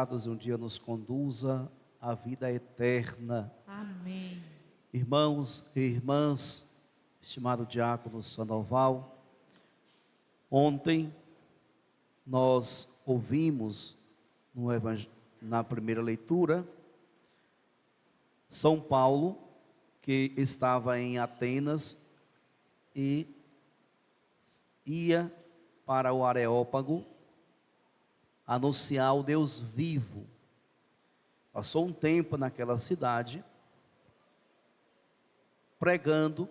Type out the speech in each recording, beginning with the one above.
Um dia nos conduza à vida eterna. Amém. Irmãos e irmãs, estimado diácono Sandoval, ontem nós ouvimos na primeira leitura, São Paulo, que estava em Atenas e ia para o Areópago anunciar o Deus vivo. Passou um tempo naquela cidade, pregando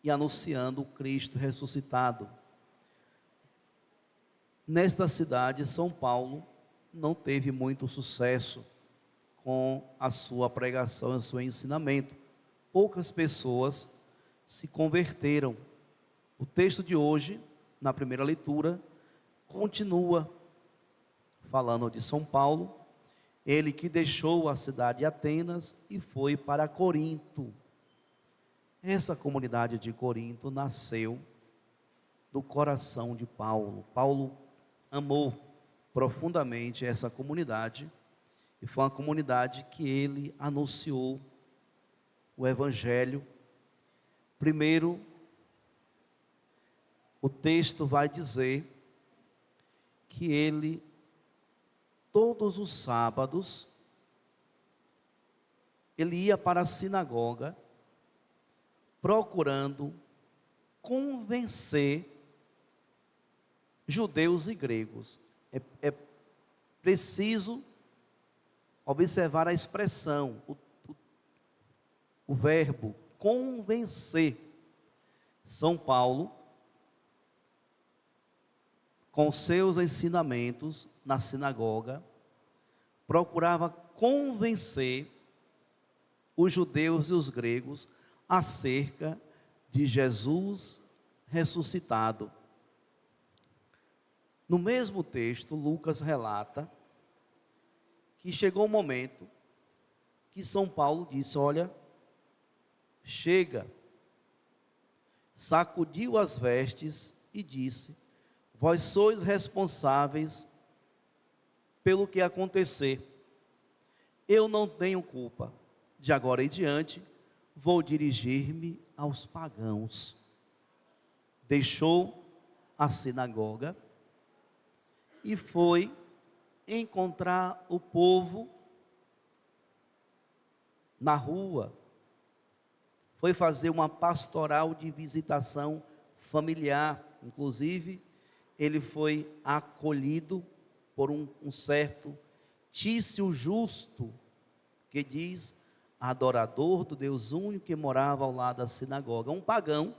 e anunciando o Cristo ressuscitado. Nesta cidade, São Paulo não teve muito sucesso com a sua pregação e o seu ensinamento. Poucas pessoas se converteram. O texto de hoje, na primeira leitura, continua falando de São Paulo, ele que deixou a cidade de Atenas e foi para Corinto. Essa comunidade de Corinto nasceu do coração de Paulo. Paulo amou profundamente essa comunidade e foi uma comunidade que ele anunciou o Evangelho. Primeiro, o texto vai dizer que ele, todos os sábados, ele ia para a sinagoga, procurando convencer judeus e gregos. É preciso observar a expressão, o verbo convencer. São Paulo, com seus ensinamentos na sinagoga, procurava convencer os judeus e os gregos acerca de Jesus ressuscitado. No mesmo texto, Lucas relata que chegou o momento que São Paulo disse: olha, chega, sacudiu as vestes e disse: vós sois responsáveis pelo que acontecer. Eu não tenho culpa. De agora em diante, vou dirigir-me aos pagãos. Deixou a sinagoga e foi encontrar o povo na rua. Foi fazer uma pastoral de visitação familiar. Inclusive, ele foi acolhido por um certo Tício Justo, que diz, adorador do Deus único, que morava ao lado da sinagoga. Um pagão,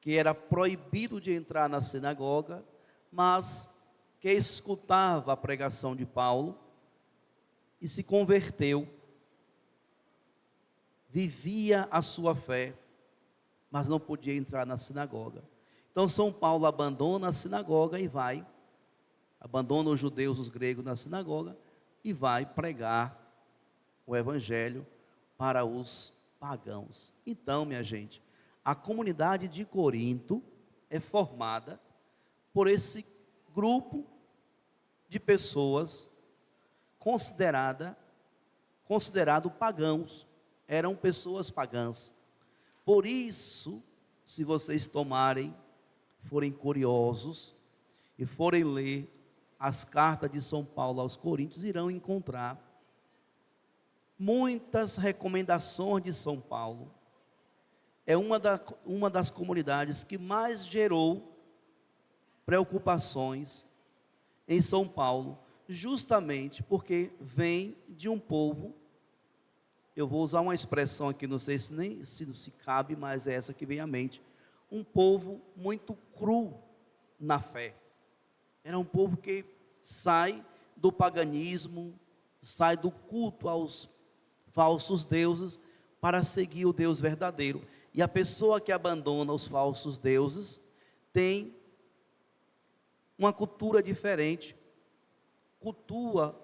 que era proibido de entrar na sinagoga, mas que escutava a pregação de Paulo e se converteu. Vivia a sua fé, mas não podia entrar na sinagoga. Então São Paulo abandona a sinagoga e vai, abandona os judeus, os gregos na sinagoga e vai pregar o Evangelho para os pagãos. Então, minha gente, a comunidade de Corinto é formada por esse grupo de pessoas considerado pagãos, eram pessoas pagãs. Por isso, se vocês forem curiosos e forem ler as cartas de São Paulo aos Coríntios, irão encontrar muitas recomendações de São Paulo. É uma das comunidades que mais gerou preocupações em São Paulo, justamente porque vem de um povo, eu vou usar uma expressão aqui, não sei se cabe, mas é essa que vem à mente, um povo muito cru na fé. Era um povo que sai do paganismo, sai do culto aos falsos deuses para seguir o Deus verdadeiro. E a pessoa que abandona os falsos deuses tem uma cultura diferente, cultua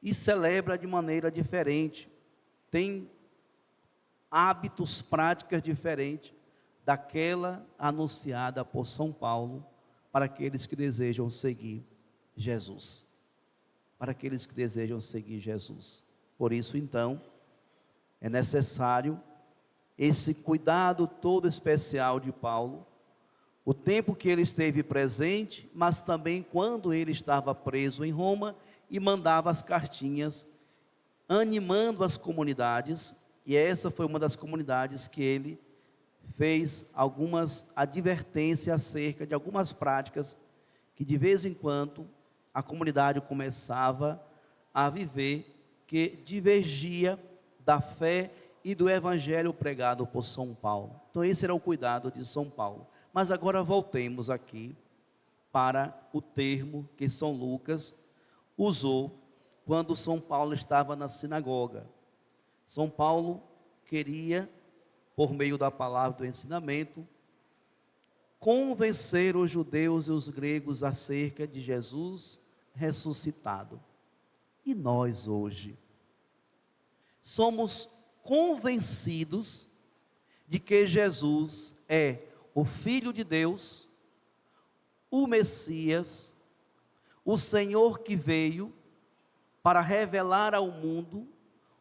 e celebra de maneira diferente, tem hábitos, práticas diferentes daquela anunciada por São Paulo para aqueles que desejam seguir Jesus. para aqueles que desejam seguir Jesus. Por isso, então, é necessário esse cuidado todo especial de Paulo, o tempo que ele esteve presente, mas também quando ele estava preso em Roma e mandava as cartinhas, animando as comunidades, e essa foi uma das comunidades que ele fez algumas advertências acerca de algumas práticas que de vez em quando a comunidade começava a viver, que divergia da fé e do evangelho pregado por São Paulo. Então esse era o cuidado de São Paulo. Mas agora voltemos aqui para o termo que São Lucas usou quando São Paulo estava na sinagoga. São Paulo queria, por meio da palavra do ensinamento, convencer os judeus e os gregos acerca de Jesus ressuscitado. E nós hoje somos convencidos de que Jesus é o Filho de Deus, o Messias, o Senhor que veio para revelar ao mundo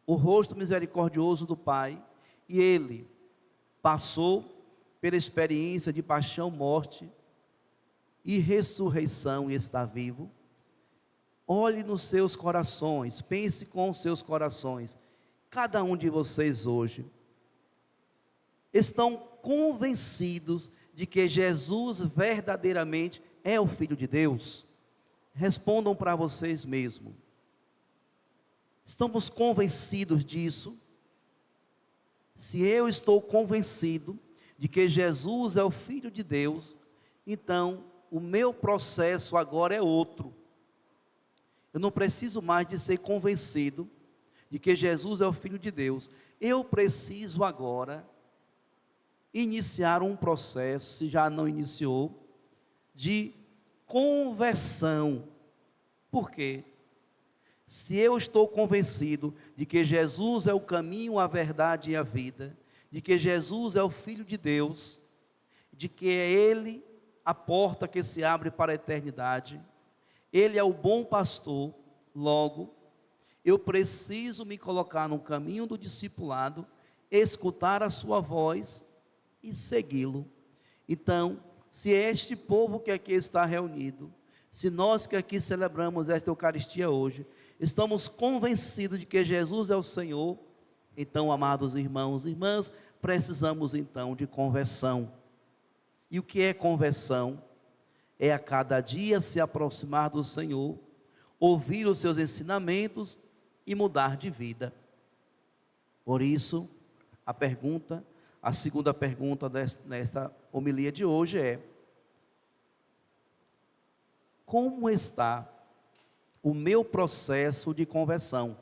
o rosto misericordioso do Pai, e Ele passou pela experiência de paixão, morte e ressurreição e está vivo. Olhe nos seus corações, pense com os seus corações. Cada um de vocês hoje estão convencidos de que Jesus verdadeiramente é o Filho de Deus? Respondam para vocês mesmos. Estamos convencidos disso? Se eu estou convencido de que Jesus é o Filho de Deus, então o meu processo agora é outro. Eu não preciso mais de ser convencido de que Jesus é o Filho de Deus. Eu preciso agora iniciar um processo, se já não iniciou, de conversão. Por quê? Se eu estou convencido de que Jesus é o caminho, a verdade e a vida, de que Jesus é o Filho de Deus, de que é Ele a porta que se abre para a eternidade, Ele é o bom pastor, logo, eu preciso me colocar no caminho do discipulado, escutar a sua voz e segui-lo. Então, se este povo que aqui está reunido, se nós que aqui celebramos esta Eucaristia hoje, estamos convencidos de que Jesus é o Senhor, então, amados irmãos e irmãs, precisamos então de conversão. E o que é conversão? É a cada dia se aproximar do Senhor, ouvir os seus ensinamentos e mudar de vida. Por isso, a segunda pergunta nesta homilia de hoje é: como está o meu processo de conversão?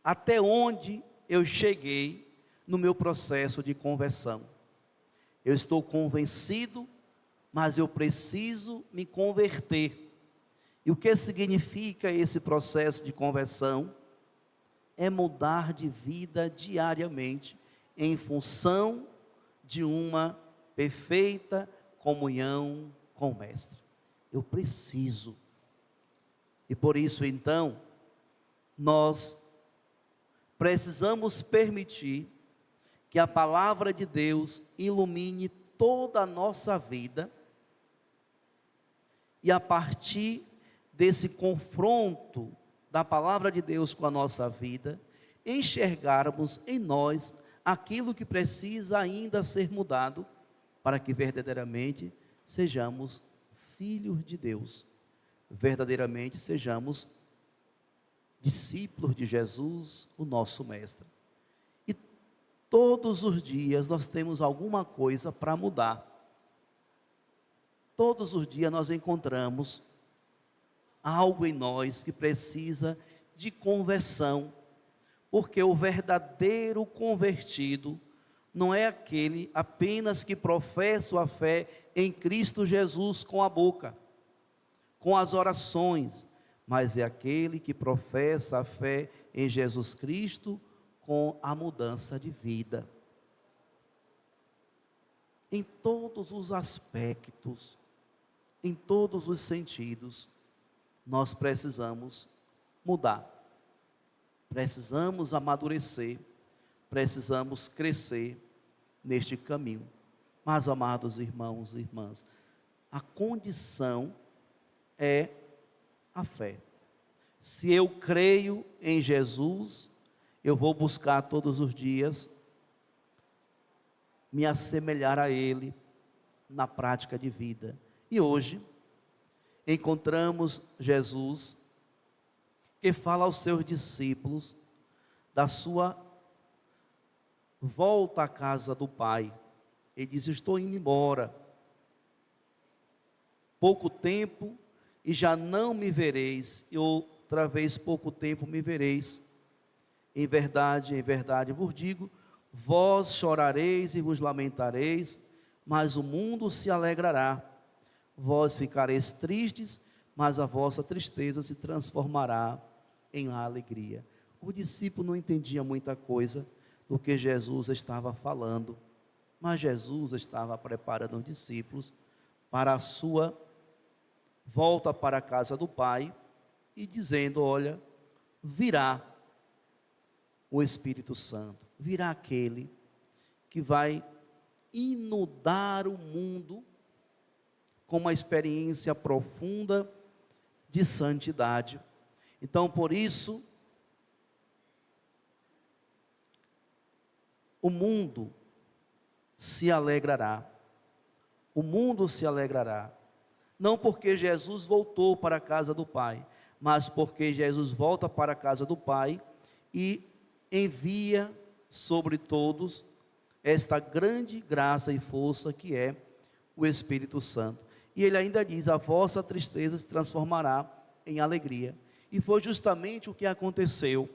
Até onde eu cheguei no meu processo de conversão? Eu estou convencido, mas eu preciso me converter. E o que significa esse processo de conversão? É mudar de vida diariamente, em função de uma perfeita comunhão com o Mestre. Eu preciso. E por isso, então, nós precisamos permitir que a palavra de Deus ilumine toda a nossa vida, e a partir desse confronto da palavra de Deus com a nossa vida, enxergarmos em nós aquilo que precisa ainda ser mudado, para que verdadeiramente sejamos filhos de Deus, verdadeiramente sejamos discípulos de Jesus, o nosso Mestre. E todos os dias nós temos alguma coisa para mudar. Todos os dias nós encontramos algo em nós que precisa de conversão, porque o verdadeiro convertido não é aquele apenas que professa a fé em Cristo Jesus com a boca, com as orações, mas é aquele que professa a fé em Jesus Cristo com a mudança de vida. Em todos os aspectos, em todos os sentidos, nós precisamos mudar, precisamos amadurecer, precisamos crescer neste caminho. Mas, amados irmãos e irmãs, a condição é a fé. Se eu creio em Jesus, eu vou buscar todos os dias me assemelhar a Ele na prática de vida. E hoje, encontramos Jesus que fala aos seus discípulos da sua volta à casa do Pai. Ele diz: estou indo embora, pouco tempo e já não me vereis, e outra vez pouco tempo me vereis. Em verdade vos digo, vós chorareis e vos lamentareis, mas o mundo se alegrará. Vós ficareis tristes, mas a vossa tristeza se transformará em alegria. O discípulo não entendia muita coisa do que Jesus estava falando, mas Jesus estava preparando os discípulos para a sua volta para a casa do Pai e dizendo: olha, virá o Espírito Santo, virá aquele que vai inundar o mundo com uma experiência profunda de santidade. Então, por isso, o mundo se alegrará. O mundo se alegrará. Não porque Jesus voltou para a casa do Pai, mas porque Jesus volta para a casa do Pai e envia sobre todos esta grande graça e força que é o Espírito Santo. E ele ainda diz: a vossa tristeza se transformará em alegria. E foi justamente o que aconteceu.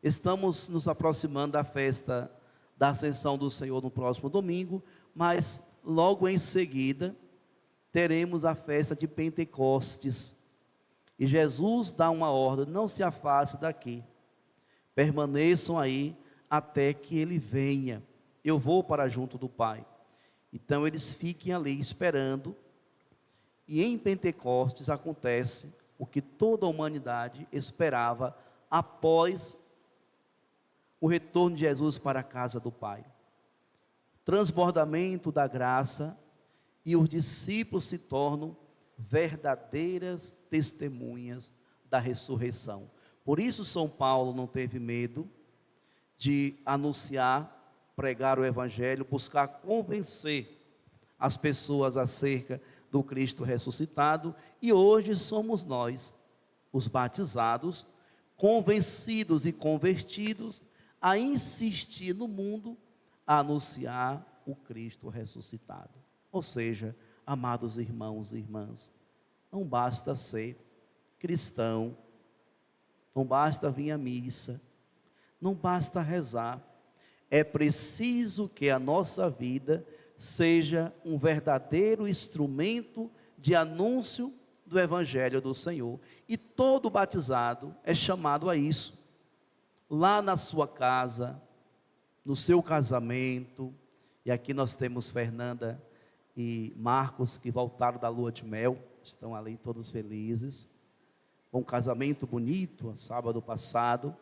Estamos nos aproximando da festa da Ascensão do Senhor no próximo domingo, mas logo em seguida teremos a festa de Pentecostes. E Jesus dá uma ordem: não se afaste daqui, permaneçam aí até que Ele venha. Eu vou para junto do Pai. Então eles fiquem ali esperando. E em Pentecostes acontece o que toda a humanidade esperava após o retorno de Jesus para a casa do Pai. Transbordamento da graça, e os discípulos se tornam verdadeiras testemunhas da ressurreição. Por isso São Paulo não teve medo de anunciar, pregar o Evangelho, buscar convencer as pessoas acerca do Cristo ressuscitado. E hoje somos nós, os batizados, convencidos e convertidos, a insistir no mundo a anunciar o Cristo ressuscitado. Ou seja, amados irmãos e irmãs, não basta ser cristão, não basta vir à missa, não basta rezar, é preciso que a nossa vida seja um verdadeiro instrumento de anúncio do Evangelho do Senhor. E todo batizado é chamado a isso. Lá na sua casa, no seu casamento, e aqui nós temos Fernanda e Marcos que voltaram da lua de mel, estão ali todos felizes, um casamento bonito, sábado passado.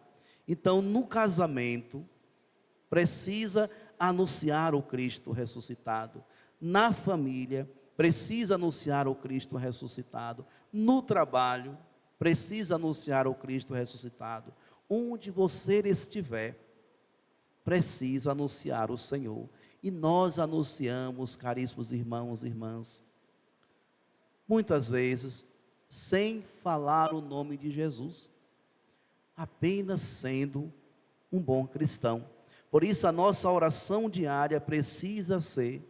Então, no casamento, precisa anunciar o Cristo ressuscitado. Na família, precisa anunciar o Cristo ressuscitado. No trabalho, precisa anunciar o Cristo ressuscitado. Onde você estiver, precisa anunciar o Senhor. E nós anunciamos, caríssimos irmãos e irmãs, muitas vezes, sem falar o nome de Jesus, apenas sendo um bom cristão. Por isso a nossa oração diária precisa ser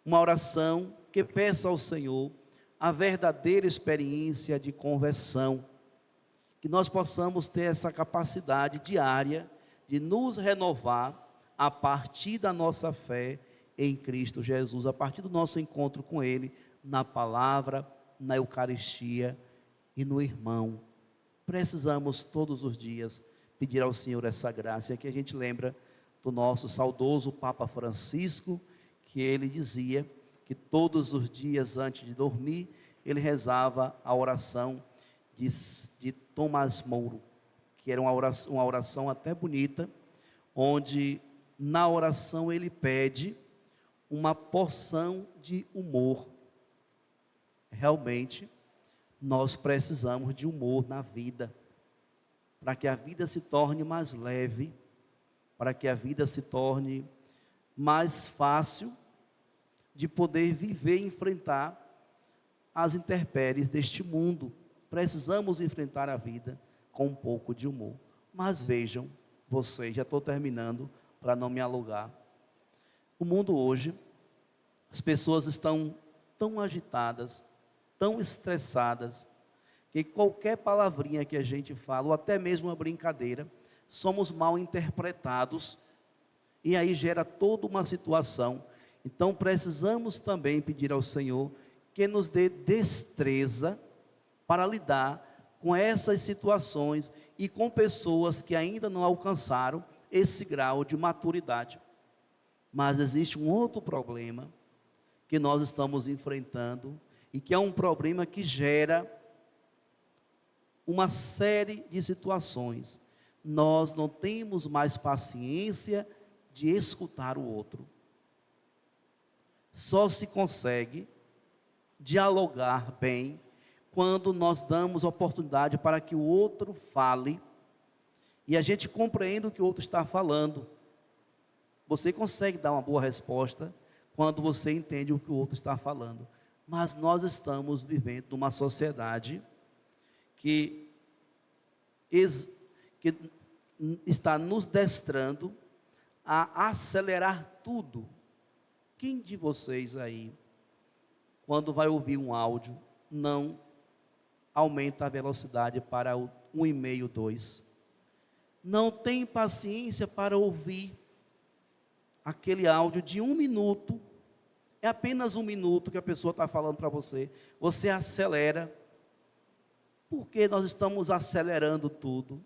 uma oração que peça ao Senhor a verdadeira experiência de conversão, que nós possamos ter essa capacidade diária de nos renovar a partir da nossa fé em Cristo Jesus, a partir do nosso encontro com Ele, na palavra, na Eucaristia e no irmão. Precisamos todos os dias pedir ao Senhor essa graça. E aqui a gente lembra do nosso saudoso Papa Francisco, que ele dizia que todos os dias antes de dormir, ele rezava a oração de Tomás Moro, que era uma oração até bonita, onde na oração ele pede uma porção de humor. Realmente, nós precisamos de humor na vida, para que a vida se torne mais leve, para que a vida se torne mais fácil de poder viver e enfrentar as intempéries deste mundo. Precisamos enfrentar a vida com um pouco de humor. Mas vejam, vocês, já estou terminando para não me alugar. O mundo hoje, as pessoas estão tão agitadas, tão estressadas, que qualquer palavrinha que a gente fala, ou até mesmo uma brincadeira, somos mal interpretados, e aí gera toda uma situação. Então precisamos também pedir ao Senhor que nos dê destreza para lidar com essas situações e com pessoas que ainda não alcançaram esse grau de maturidade. Mas existe um outro problema que nós estamos enfrentando, e que é um problema que gera uma série de situações. Nós não temos mais paciência de escutar o outro. Só se consegue dialogar bem quando nós damos oportunidade para que o outro fale e a gente compreenda o que o outro está falando. Você consegue dar uma boa resposta quando você entende o que o outro está falando. Mas nós estamos vivendo numa sociedade que está nos destrando a acelerar tudo. Quem de vocês aí, quando vai ouvir um áudio, não aumenta a velocidade para o 1,5, 2? Não tem paciência para ouvir aquele áudio de 1 minuto. É apenas 1 minuto que a pessoa está falando para você. Você acelera. Porque nós estamos acelerando tudo.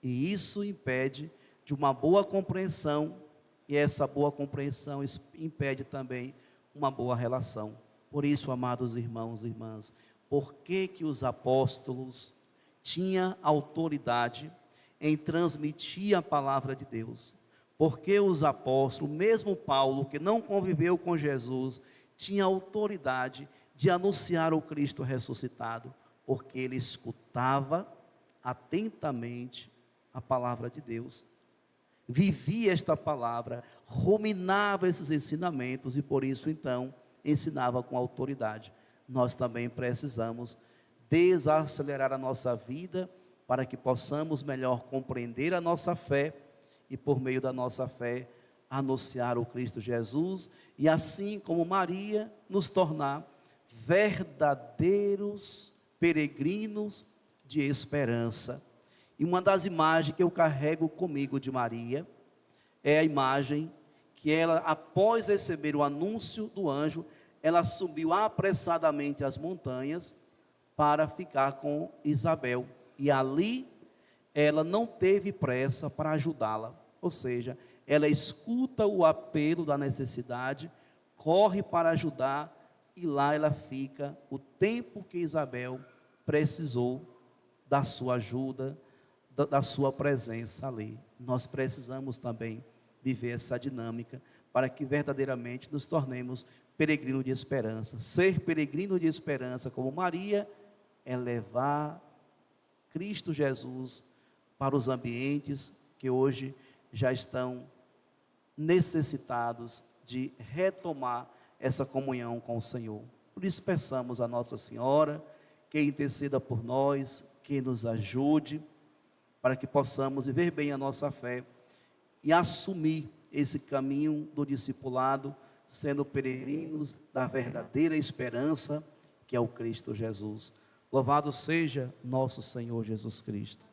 E isso impede de uma boa compreensão. E essa boa compreensão impede também uma boa relação. Por isso, amados irmãos e irmãs, por que os apóstolos tinham autoridade em transmitir a palavra de Deus? Porque os apóstolos, mesmo Paulo, que não conviveu com Jesus, tinha autoridade de anunciar o Cristo ressuscitado, porque ele escutava atentamente a palavra de Deus, vivia esta palavra, ruminava esses ensinamentos e por isso então ensinava com autoridade. Nós também precisamos desacelerar a nossa vida para que possamos melhor compreender a nossa fé e por meio da nossa fé anunciar o Cristo Jesus e assim como Maria nos tornar verdadeiros peregrinos de esperança. E uma das imagens que eu carrego comigo de Maria é a imagem que ela, após receber o anúncio do anjo, ela subiu apressadamente as montanhas para ficar com Isabel. E ali ela não teve pressa para ajudá-la. Ou seja, ela escuta o apelo da necessidade, corre para ajudar e lá ela fica o tempo que Isabel precisou da sua ajuda, da sua presença ali. Nós precisamos também viver essa dinâmica para que verdadeiramente nos tornemos peregrino de esperança. Ser peregrino de esperança como Maria é levar Cristo Jesus para os ambientes que hoje já estão necessitados de retomar essa comunhão com o Senhor. Por isso peçamos a Nossa Senhora que interceda por nós, que nos ajude, para que possamos viver bem a nossa fé e assumir esse caminho do discipulado, sendo peregrinos da verdadeira esperança, que é o Cristo Jesus. Louvado seja nosso Senhor Jesus Cristo.